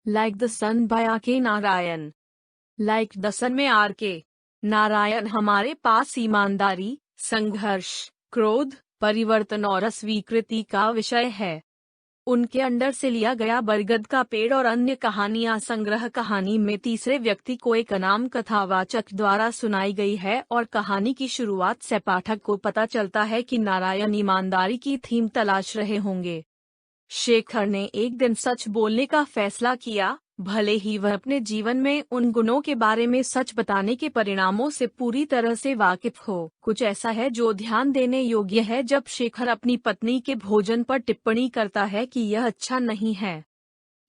Like the son by R K. Narayan. Like the son में आर.के. नारायण हमारे पास ईमानदारी, संघर्ष, क्रोध, परिवर्तन और अस्वीकृति का विषय है। उनके अंडर से लिया गया बरगद का पेड़ और अन्य कहानियां संग्रह कहानी में तीसरे व्यक्ति को एक अनाम कथावाचक द्वारा सुनाई गई है और कहानी की शुरुआत से पाठक को पता चलता है कि नारायण ईमानदारी की थीम तलाश रहे होंगे। शेखर ने एक दिन सच बोलने का फैसला किया, भले ही वह अपने जीवन में उन गुणों के बारे में सच बताने के परिणामों से पूरी तरह से वाकिफ हो। कुछ ऐसा है जो ध्यान देने योग्य है जब शेखर अपनी पत्नी के भोजन पर टिप्पणी करता है कि यह अच्छा नहीं है।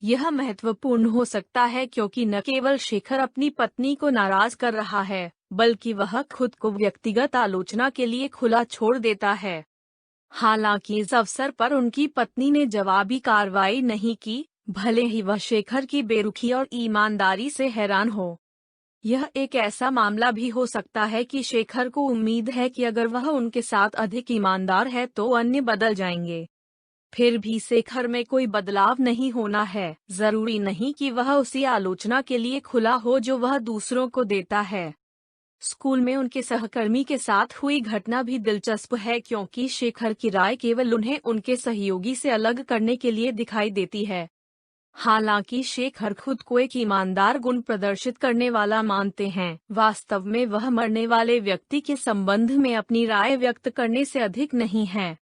यह महत्वपूर्ण हो सकता है क्योंकि न केवल शेखर अपनी पत्नी को नाराज कर रहा है, बल्कि वह खुद को व्यक्तिगत आलोचना के लिए खुला छोड़ देता है। हालांकि इस अवसर पर उनकी पत्नी ने जवाबी कार्रवाई नहीं की, भले ही वह शेखर की बेरुखी और ईमानदारी से हैरान हो। यह एक ऐसा मामला भी हो सकता है कि शेखर को उम्मीद है कि अगर वह उनके साथ अधिक ईमानदार है तो अन्य बदल जाएंगे। फिर भी शेखर में कोई बदलाव नहीं होना है। जरूरी नहीं कि वह उसी आलोचना के लिए खुला हो जो वह दूसरों को देता है। स्कूल में उनके सहकर्मी के साथ हुई घटना भी दिलचस्प है क्योंकि शेखर की राय केवल उन्हें उनके सहयोगी से अलग करने के लिए दिखाई देती है। हालांकि शेखर खुद को एक ईमानदार गुण प्रदर्शित करने वाला मानते हैं, वास्तव में वह मरने वाले व्यक्ति के संबंध में अपनी राय व्यक्त करने से अधिक नहीं है।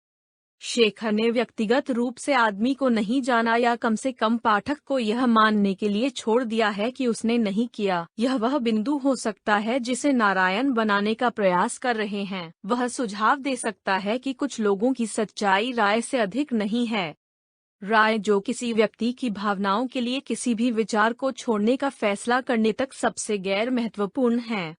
शेखर ने व्यक्तिगत रूप से आदमी को नहीं जाना या कम से कम पाठक को यह मानने के लिए छोड़ दिया है कि उसने नहीं किया। यह वह बिंदु हो सकता है जिसे नारायण बनाने का प्रयास कर रहे हैं। वह सुझाव दे सकता है कि कुछ लोगों की सच्चाई राय से अधिक नहीं है। राय जो किसी व्यक्ति की भावनाओं के लिए किसी भी विचार को छोड़ने का फैसला करने तक सबसे गैर महत्वपूर्ण है।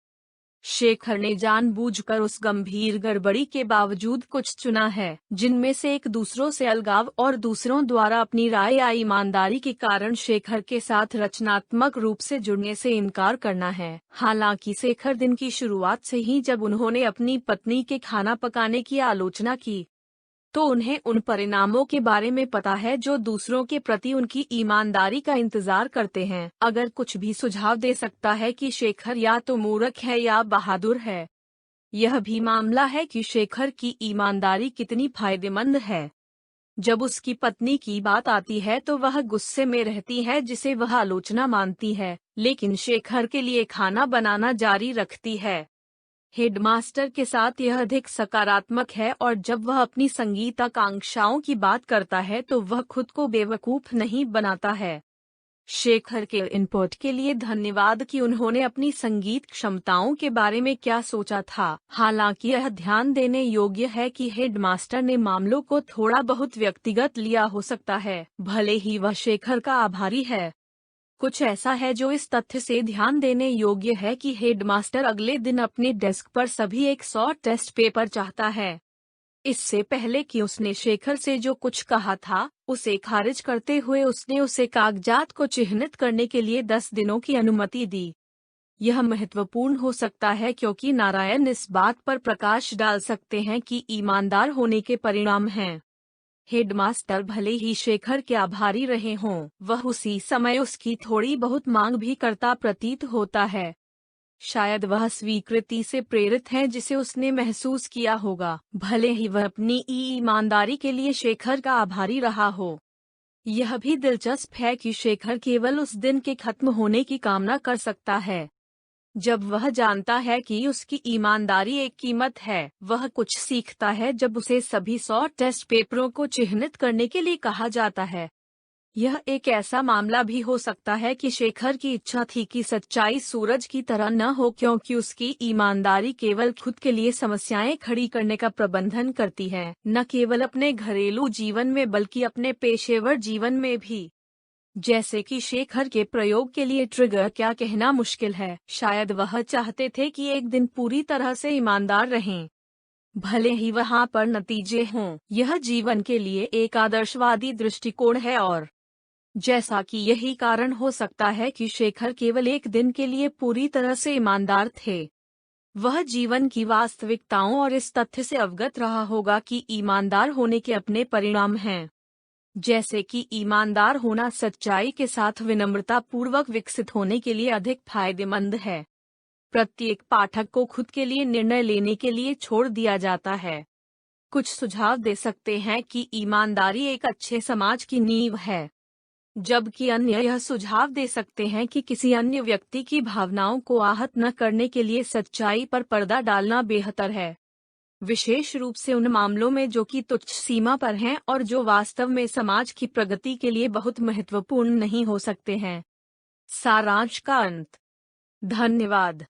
शेखर ने जानबूझकर उस गंभीर गड़बड़ी के बावजूद कुछ चुना है, जिनमें से एक दूसरों से अलगाव और दूसरों द्वारा अपनी राय या ईमानदारी के कारण शेखर के साथ रचनात्मक रूप से जुड़ने से इनकार करना है। हालांकि शेखर दिन की शुरुआत से ही जब उन्होंने अपनी पत्नी के खाना पकाने की आलोचना की, तो उन्हें उन परिणामों के बारे में पता है जो दूसरों के प्रति उनकी ईमानदारी का इंतजार करते हैं। अगर कुछ भी सुझाव दे सकता है कि शेखर या तो मूर्ख है या बहादुर है, यह भी मामला है कि शेखर की ईमानदारी कितनी फायदेमंद है। जब उसकी पत्नी की बात आती है तो वह गुस्से में रहती है जिसे वह आलोचना मानती है, लेकिन शेखर के लिए खाना बनाना जारी रखती है। हेडमास्टर के साथ यह अधिक सकारात्मक है और जब वह अपनी संगीत आकांक्षाओं की बात करता है तो वह खुद को बेवकूफ नहीं बनाता है। शेखर के इनपुट के लिए धन्यवाद कि उन्होंने अपनी संगीत क्षमताओं के बारे में क्या सोचा था। हालांकि यह ध्यान देने योग्य है कि हेडमास्टर ने मामलों को थोड़ा बहुत व्यक्तिगत लिया हो सकता है, भले ही वह शेखर का आभारी है। कुछ ऐसा है जो इस तथ्य से ध्यान देने योग्य है कि हेडमास्टर अगले दिन अपने डेस्क पर सभी 100 टेस्ट पेपर चाहता है। इससे पहले कि उसने शेखर से जो कुछ कहा था उसे खारिज करते हुए उसने उसे कागजात को चिह्नित करने के लिए 10 दिनों की अनुमति दी। यह महत्वपूर्ण हो सकता है क्योंकि नारायण इस बात पर प्रकाश डाल सकते हैं कि ईमानदार होने के परिणाम हैं। हेडमास्टर भले ही शेखर के आभारी रहे हों, वह उसी समय उसकी थोड़ी बहुत मांग भी करता प्रतीत होता है। शायद वह स्वीकृति से प्रेरित है जिसे उसने महसूस किया होगा, भले ही वह अपनी ईमानदारी के लिए शेखर का आभारी रहा हो। यह भी दिलचस्प है कि शेखर केवल उस दिन के खत्म होने की कामना कर सकता है जब वह जानता है कि उसकी ईमानदारी एक कीमत है। वह कुछ सीखता है जब उसे सभी 100 टेस्ट पेपरों को चिह्नित करने के लिए कहा जाता है। यह एक ऐसा मामला भी हो सकता है कि शेखर की इच्छा थी कि सच्चाई सूरज की तरह न हो क्योंकि उसकी ईमानदारी केवल खुद के लिए समस्याएं खड़ी करने का प्रबंधन करती है, न केवल अपने घरेलू जीवन में बल्कि अपने पेशेवर जीवन में भी। जैसे कि शेखर के प्रयोग के लिए ट्रिगर क्या कहना मुश्किल है। शायद वह चाहते थे कि एक दिन पूरी तरह से ईमानदार रहें, भले ही वहां पर नतीजे हों। यह जीवन के लिए एक आदर्शवादी दृष्टिकोण है और जैसा कि यही कारण हो सकता है कि शेखर केवल एक दिन के लिए पूरी तरह से ईमानदार थे। वह जीवन की वास्तविकताओं और इस तथ्य से अवगत रहा होगा कि ईमानदार होने के अपने परिणाम हैं। जैसे कि ईमानदार होना सच्चाई के साथ विनम्रता पूर्वक विकसित होने के लिए अधिक फायदेमंद है। प्रत्येक पाठक को खुद के लिए निर्णय लेने के लिए छोड़ दिया जाता है। कुछ सुझाव दे सकते हैं कि ईमानदारी एक अच्छे समाज की नींव है, जबकि अन्य यह सुझाव दे सकते हैं कि किसी अन्य व्यक्ति की भावनाओं को आहत न करने के लिए सच्चाई पर पर्दा डालना बेहतर है, विशेष रूप से उन मामलों में जो कि तुच्छ सीमा पर हैं और जो वास्तव में समाज की प्रगति के लिए बहुत महत्वपूर्ण नहीं हो सकते हैं। सारांश का अंत। धन्यवाद।